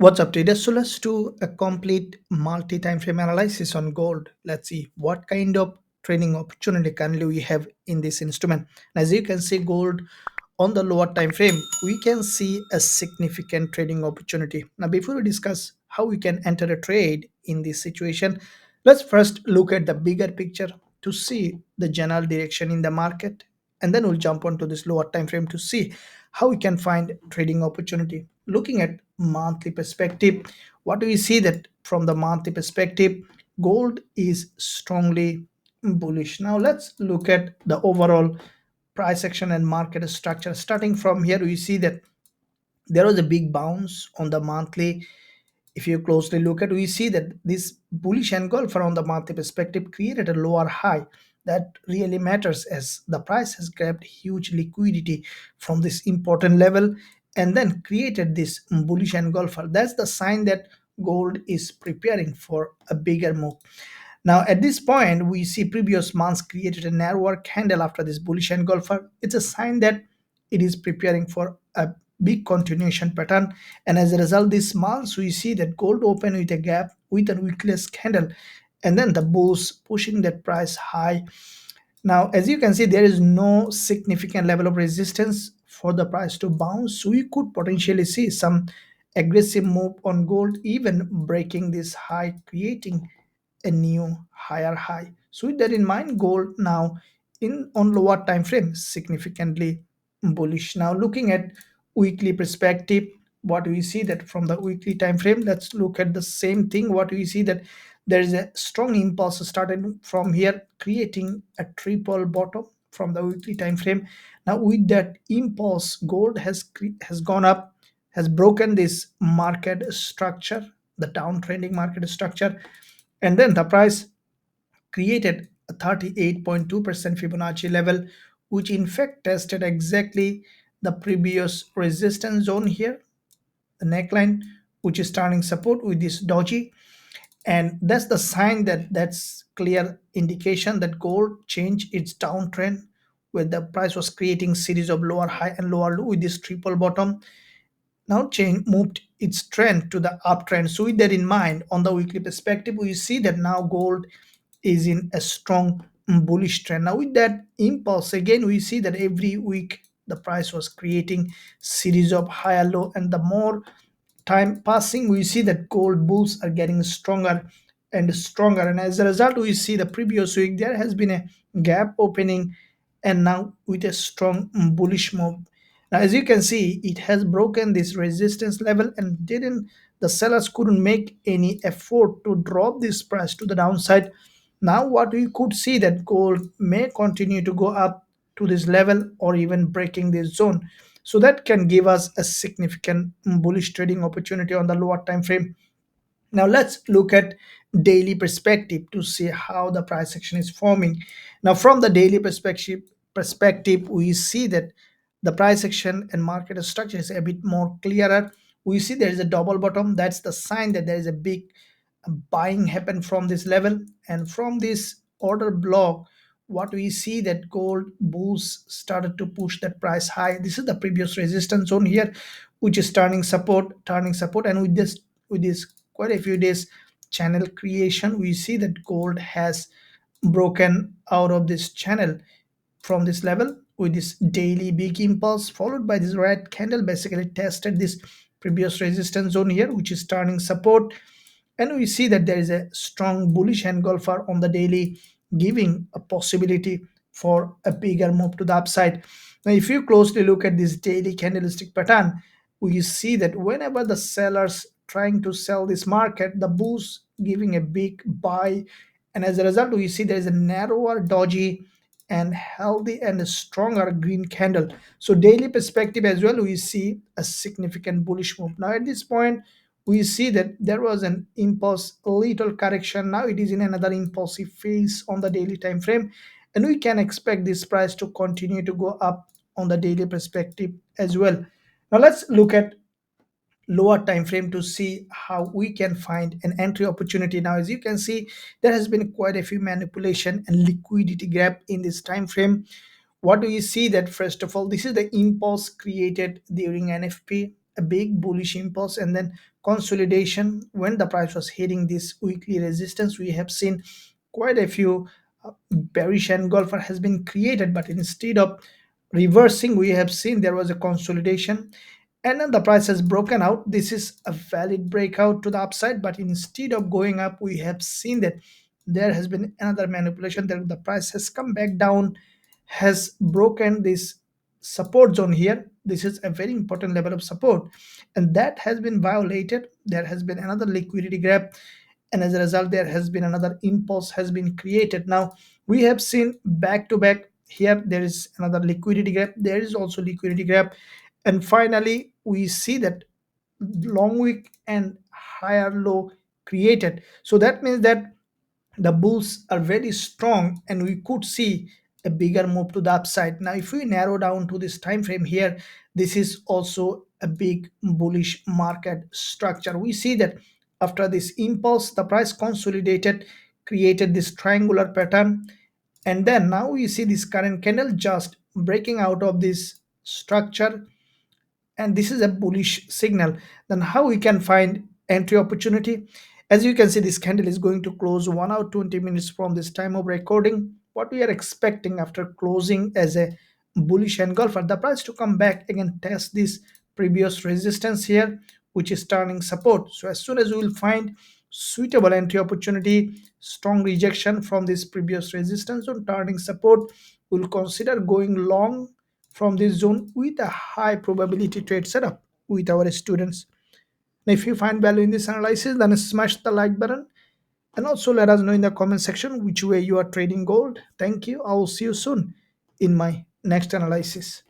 What's up, traders? So let's do a complete multi-time frame analysis on gold. Let's see what kind of trading opportunity currently we have in this instrument. As you can see, gold on the lower time frame, we can see a significant trading opportunity. Now, before we discuss how we can enter a trade in this situation, let's first look at the bigger picture to see the general direction in the market, and then we'll jump onto this lower time frame to see how we can find trading opportunity. Looking at monthly perspective, what do we see that from the monthly perspective, gold is strongly bullish. Now let's look at the overall price action and market structure. Starting from here, we see that there was a big bounce on the monthly. If you closely look at, we see that this bullish engulfer on the monthly perspective created a lower high. That really matters as the price has grabbed huge liquidity from this important level and then created this bullish engulfer. That's the sign that gold is preparing for a bigger move. Now, at this point, we see previous months created a narrower candle after this bullish engulfer. It's a sign that it is preparing for a big continuation pattern. And as a result, this month, we see that gold open with a gap with a weakless candle. And then the bulls pushing that price high. Now, as you can see, there is no significant level of resistance for the price to bounce. So we could potentially see some aggressive move on gold, even breaking this high, creating a new higher high. So with that in mind, gold now in on lower time frame significantly bullish. Now looking at weekly perspective, what we see that from the weekly time frame, let's look at the same thing. What we see that there is a strong impulse started from here, creating a triple bottom from the weekly time frame. Now with that impulse, gold has gone up, has broken this market structure, the downtrending market structure, and then the price created a 38.2% Fibonacci level, which in fact tested exactly the previous resistance zone here, the neckline, which is turning support with this doji. And that's the sign that that's clear indication that gold changed its downtrend, where the price was creating series of lower high and lower low with this triple bottom. Now chain moved its trend to the uptrend. So with that in mind, on the weekly perspective, we see that now gold is in a strong bullish trend. Now with that impulse, again, we see that every week the price was creating series of higher low, and the more time passing, we see that gold bulls are getting stronger and stronger. And as a result, we see the previous week there has been a gap opening, and now with a strong bullish move. Now, as you can see, it has broken this resistance level and didn't the sellers couldn't make any effort to drop this price to the downside. Now, what we could see that gold may continue to go up to this level or even breaking this zone. So that can give us a significant bullish trading opportunity on the lower time frame. Now let's look at daily perspective to see how the price action is forming. Now from the daily perspective, we see that the price action and market structure is a bit more clearer. We see there is a double bottom. That's the sign that there is a big buying happen from this level, and from this order block, what we see that gold bulls started to push that price high. This is the previous resistance zone here, which is turning support, and with this quite a few days channel creation, we see that gold has broken out of this channel from this level with this daily big impulse followed by this red candle, basically tested this previous resistance zone here, which is turning support. And we see that there is a strong bullish engulfer on the daily, giving a possibility for a bigger move to the upside. Now if you closely look at this daily candlestick pattern, we see that whenever the sellers trying to sell this market, the bulls giving a big buy, and as a result we see there is a narrower doji and healthy and a stronger green candle. So daily perspective as well, we see a significant bullish move. Now at this point, we see that there was an impulse, a little correction. Now it is in another impulsive phase on the daily time frame, and we can expect this price to continue to go up on the daily perspective as well. Now let's look at lower time frame to see how we can find an entry opportunity. Now as you can see, there has been quite a few manipulation and liquidity gap in this time frame. What do you see that first of all, this is the impulse created during NFP, a big bullish impulse and then consolidation. When the price was hitting this weekly resistance, we have seen quite a few bearish engulfer has been created, but instead of reversing, we have seen there was a consolidation, and then the price has broken out. This is a valid breakout to the upside, but instead of going up, we have seen that there has been another manipulation, that the price has come back down, has broken this support zone here. This is a very important level of support, and that has been violated. There has been another liquidity grab, and as a result there has been another impulse has been created. Now we have seen back to back here, there is another liquidity gap, there is also liquidity gap, and finally we see that long wick and higher low created. So that means that the bulls are very strong and we could see a bigger move to the upside. Now if we narrow down to this time frame here, this is also a big bullish market structure. We see that after this impulse the price consolidated, created this triangular pattern, and then now we see this current candle just breaking out of this structure, and this is a bullish signal. Then how we can find entry opportunity? As you can see, this candle is going to close 1 hour 20 minutes from this time of recording. What we are expecting after closing as a bullish engulfer, the price to come back again, test this previous resistance here, which is turning support. So as soon as we will find suitable entry opportunity, strong rejection from this previous resistance on turning support, we'll consider going long from this zone with a high probability trade setup with our students. And if you find value in this analysis, then smash the like button and also let us know in the comment section which way you are trading gold. Thank you. I will see you soon in my next analysis.